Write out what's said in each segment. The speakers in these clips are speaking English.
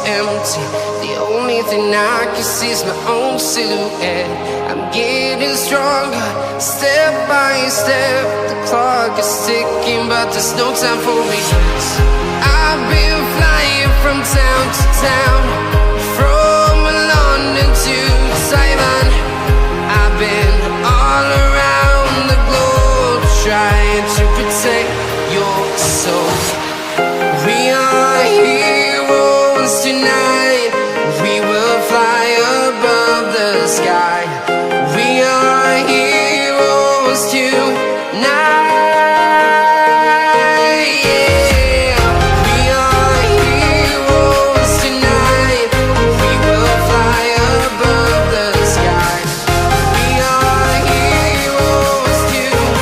empty. The only thing I can see is my own silhouette. I'm getting stronger, step by step. The clock is ticking, but there's no time for regrets. I've been flying from town to town, from London to Taiwan. I've been all around the globe, trying to protect your soul. We are heroes tonight. We will fly above the sky. We are heroes tonight. Yeah. We are heroes tonight. We will fly above the sky. We are heroes tonight.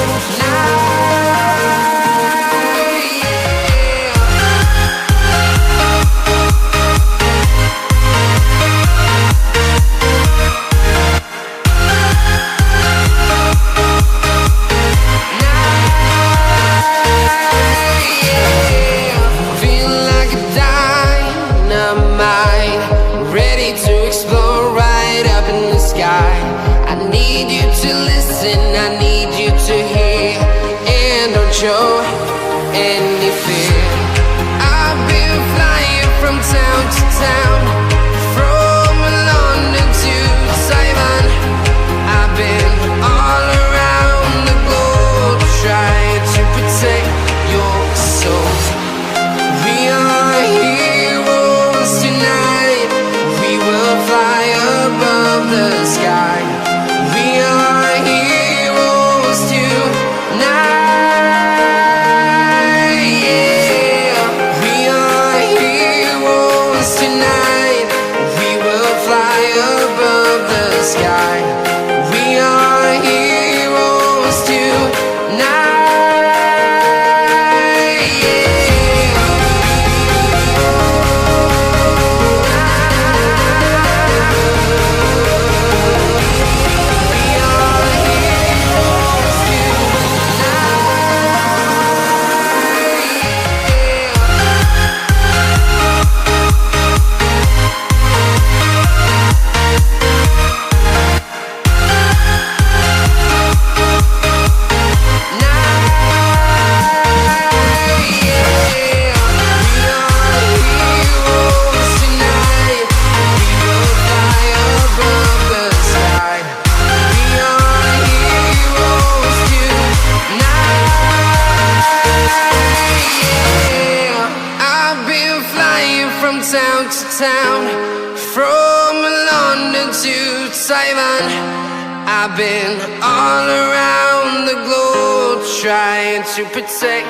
I need you to listen, I need you to hear, and don't show any fear. I've been flying from town to town, from London to Taiwan. I've been all around the globe, trying to protect your soul. We are heroes tonight. We will fly above the sky. We are heroes tonight. Yeah. We are heroes tonight. We will fly above the sky. We are heroes tonight. From town to town, from London to Taiwan. I've been all around the globe, trying to protect